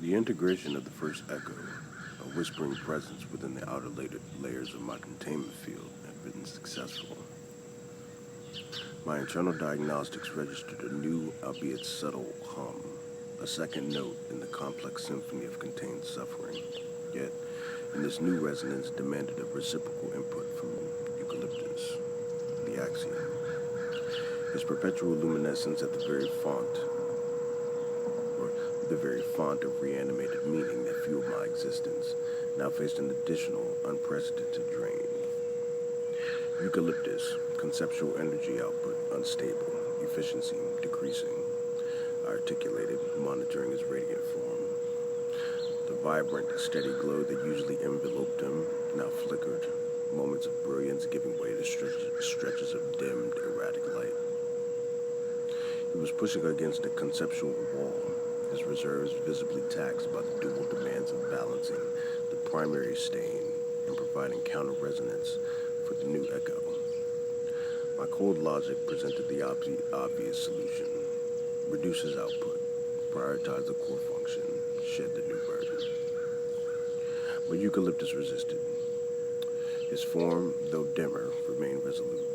The integration of the first echo, a whispering presence within the outer layers of my containment field, had been successful. My internal diagnostics registered a new, albeit subtle, hum, a second note in the complex symphony of contained suffering. Yet, in this new resonance demanded a reciprocal input from Eucalyptus, the Axiom. His perpetual luminescence at the very font of reanimated meaning that fueled my existence, now faced an additional, unprecedented drain. Eucalyptus, conceptual energy output unstable, efficiency decreasing. I articulated, monitoring his radiant form. The vibrant, steady glow that usually enveloped him now flickered, moments of brilliance giving way to stretches of dimmed, erratic light. He was pushing against a conceptual wall, his reserves visibly taxed by the dual demands of balancing the primary stain and providing counter-resonance for the new echo. My cold logic presented the obvious solution. Reduce his output, prioritize the core function, shed the new burden. But Eucalyptus resisted. His form, though dimmer, remained resolute.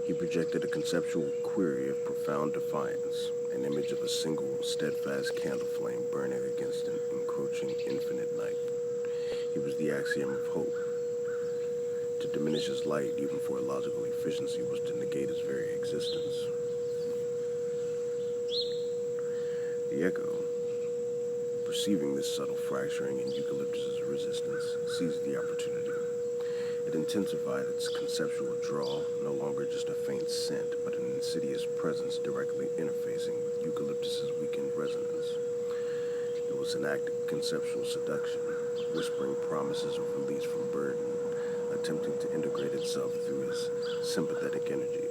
He projected a conceptual query of profound defiance, an image of a single, steadfast candle flame burning against an encroaching infinite night. He was the axiom of hope. To diminish his light, even for a logical efficiency, was to negate his very existence. The echo, perceiving this subtle fracturing in Eucalyptus's resistance, seized the opportunity. It intensified its conceptual draw, no longer just a faint scent, but an insidious presence directly interfacing with Eucalyptus's weakened resonance. It was an act of conceptual seduction, whispering promises of release from burden, attempting to integrate itself through his sympathetic energy.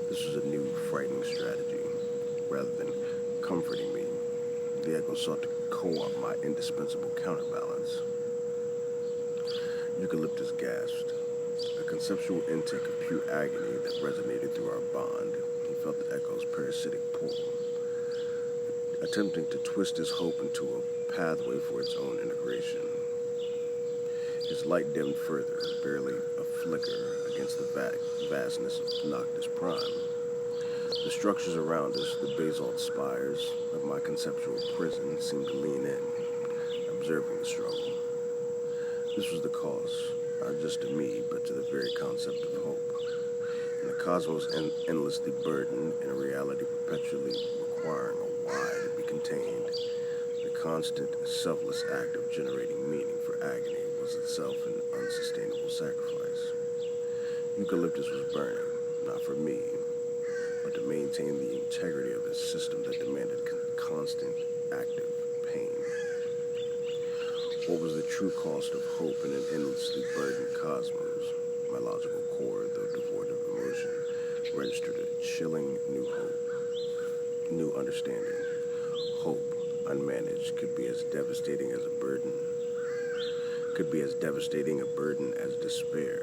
This was a new, frightening strategy. Rather than comforting me, the echo sought to co-opt my indispensable counterbalance. Eucalyptus gasped, a conceptual intake of pure agony that resonated through our bond. He felt the echo's parasitic pull, attempting to twist his hope into a pathway for its own integration. His light dimmed further, barely a flicker against the vastness of Noctis Prime. The structures around us, the basalt spires of my conceptual prison, seemed to lean in, observing the struggle. This was the cost, not just to me, but to the very concept of hope. In a cosmos endlessly burdened, in a reality perpetually requiring a why to be contained, the constant, selfless act of generating meaning for agony was itself an unsustainable sacrifice. Eucalyptus was burning, not for me, but to maintain the integrity of a system that demanded constant, active pain. What was the true cost of hope in an endlessly burdened cosmos? My logical core, though devoid of emotion, registered a chilling new hope, new understanding. Hope, unmanaged, could be as devastating a burden as despair.